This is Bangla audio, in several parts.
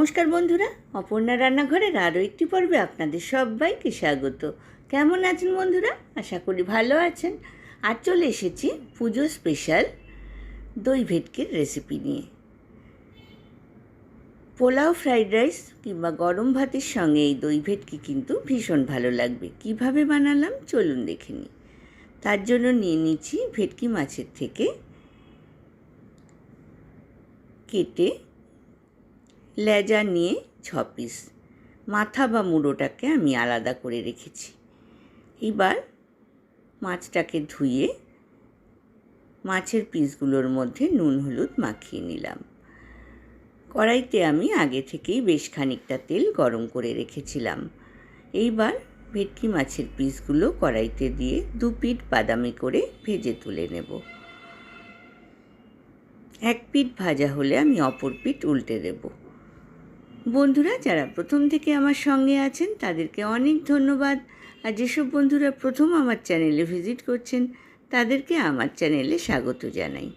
নমস্কার বন্ধুরা, অপর্ণা রান্নাঘরের আরও একটি পর্বে আপনাদের সবাইকে স্বাগত। কেমন আছেন বন্ধুরা? আশা করি ভালো আছেন। আজ চলে এসেছি পুজো স্পেশাল দই ভেটকির রেসিপি নিয়ে। পোলাও, ফ্রাইড রাইস কিংবা গরম ভাতের সঙ্গে এই দই ভেটকি কিন্তু ভীষণ ভালো লাগবে। কিভাবে বানালাম চলুন দেখে নিই। তার জন্য নিয়ে নিচ্ছি ভেটকি মাছের থেকে কেটে লেজা নিয়ে 6 পিস, মাথা বা মুড়োটাকে আমি আলাদা করে রেখেছি। এবার মাছটাকে ধুয়ে মাছের পিসগুলোর মধ্যে নুন হলুদ মাখিয়ে নিলাম। কড়াইতে আমি আগে থেকেই বেশ খানিকটা তেল গরম করে রেখেছিলাম। এইবার ভেটকি মাছের পিসগুলো কড়াইতে দিয়ে 2 পিঠ বাদামি করে ভেজে তুলে নেব। এক পিঠ ভাজা হলে আমি অপর পিঠ উল্টে দেব। বন্ধুরা যারা প্রথম থেকে আমার সঙ্গে আছেন তাদেরকে অনেক ধন্যবাদ। আর যেসব বন্ধুরা প্রথম আমার চ্যানেলে ভিজিট করছেন তাদেরকে আমার চ্যানেলে স্বাগত জানাই।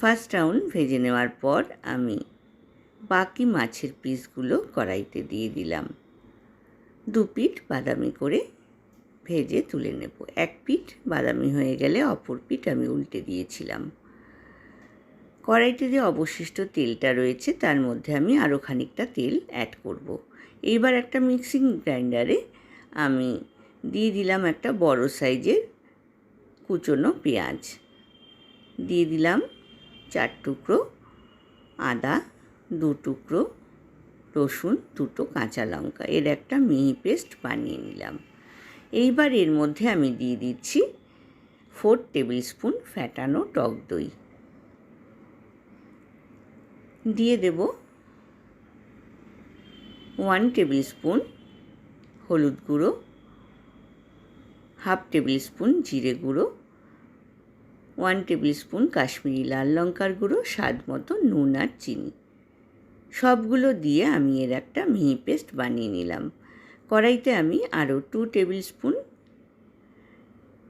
ফার্স্ট রাউন্ড ভেজে নেওয়ার পর আমি বাকি মাছের পিসগুলো কড়াইতে দিয়ে দিলাম। 2 পিঠ বাদামি করে ভেজে তুলে নেব। এক পিঠ বাদামি হয়ে গেলে অপর পিঠ আমি উল্টে দিয়েছিলাম। কড়াইতে যে অবশিষ্ট তেলটা রয়েছে তার মধ্যে আমি আরও খানিকটা তেল অ্যাড করব। এইবার একটা মিক্সিং গ্রাইন্ডারে আমি দিয়ে দিলাম একটা বড় সাইজের কুচনো পেঁয়াজ, দিয়ে দিলাম 4 টুকরো আদা, 2 টুকরো রসুন, 2টো কাঁচা লঙ্কা, এর একটা মিহি পেস্ট বানিয়ে নিলাম। এইবার এর মধ্যে আমি দিয়ে দিচ্ছি 4 টেবিল স্পুন ফ্যাটানো টক দই, দিয়ে দেব 1 টেবিল স্পুন হলুদ গুঁড়ো, 1/2 টেবিল স্পুন জিরে গুঁড়ো, 1 টেবিল স্পুন কাশ্মীরি লাল লঙ্কার গুঁড়ো, স্বাদ মতো নুন আর চিনি, সবগুলো দিয়ে আমি এর একটা মিহি পেস্ট বানিয়ে নিলাম। কড়াইতে আমি আরও 2 টেবিল স্পুন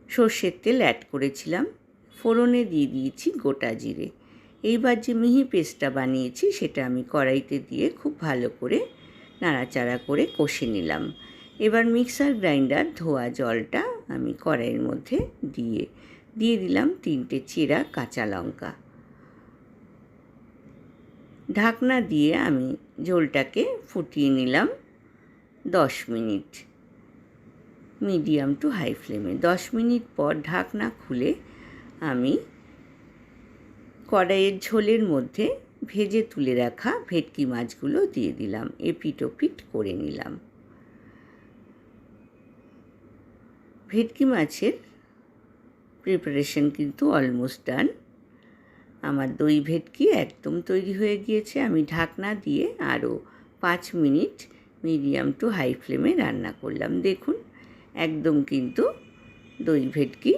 সর্ষের তেল অ্যাড করেছিলাম। ফোড়নে দিয়ে দিয়েছি গোটা জিরে। এইবার যে মিহি পেস্টটা বানিয়েছি সেটা আমি কড়াইতে দিয়ে খুব ভালো করে নাড়াচাড়া করে কষে নিলাম। এবার মিক্সার গ্রাইন্ডার ধোয়া জলটা আমি কড়াইয়ের মধ্যে দিয়ে দিলাম 3টে চেরা কাঁচা লঙ্কা। ঢাকনা দিয়ে আমি ঝোলটাকে ফুটিয়ে নিলাম 10 মিনিট, মিডিয়াম টু হাই ফ্লেমে। 10 মিনিট পর ঢাকনা খুলে আমি কড়াইয়ের ঝোলের মধ্যে ভেজে তুলে রাখা ভেটকি মাছগুলো দিয়ে দিলাম, এপিট ওপিট করে নিলাম। ভেটকি মাছের প্রিপারেশন কিন্তু অলমোস্ট ডান। আমার দই ভেটকি একদম তৈরি হয়ে গিয়েছে। আমি ঢাকনা দিয়ে আরও 5 মিনিট মিডিয়াম টু হাই ফ্লেমে রান্না করলাম। দেখুন একদম কিন্তু দই ভেটকি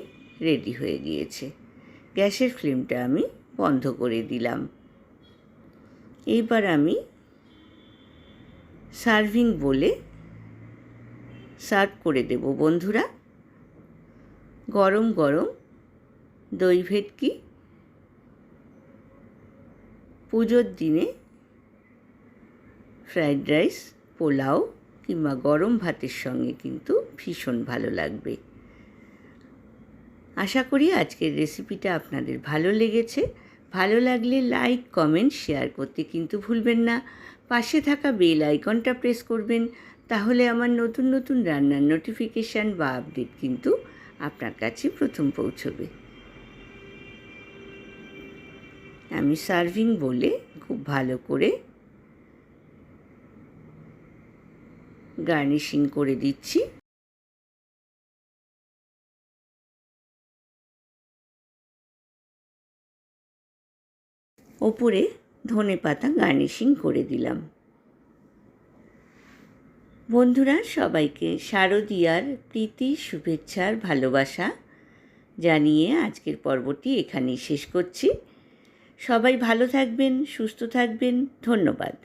রেডি হয়ে গিয়েছে। গ্যাসের ফ্লেমটা আমি বন্ধ করে দিলাম। এইবার আমি সার্ভিং বলে সার্ভ করে দেব বন্ধুরা। গরম গরম দই ভেটকি পুজোর দিনে ফ্রাইড রাইস, পোলাও কিংবা গরম ভাতের সঙ্গে কিন্তু ভীষণ ভালো লাগবে। আশা করি আজকের রেসিপিটা আপনাদের ভালো লেগেছে। ভালো লাগলে লাইক, কমেন্ট, শেয়ার করতে কিন্তু ভুলবেন না। পাশে থাকা বেল আইকনটা প্রেস করবেন, তাহলে আমার নতুন নতুন রান্নার নোটিফিকেশান বা আপডেট কিন্তু আপনার কাছে প্রথম পৌঁছবে। আমি সার্ভিং বলে খুব ভালো করে গার্নিশিং করে দিচ্ছি। ওপরে ধনেপাতা গার্নিশিং করে দিলাম। বন্ধুরা সবাইকে শারদীয়ার প্রীতি, শুভেচ্ছার ভালোবাসা জানিয়ে আজকের পর্বটি এখানেই শেষ করছি। সবাই ভালো থাকবেন, সুস্থ থাকবেন। ধন্যবাদ।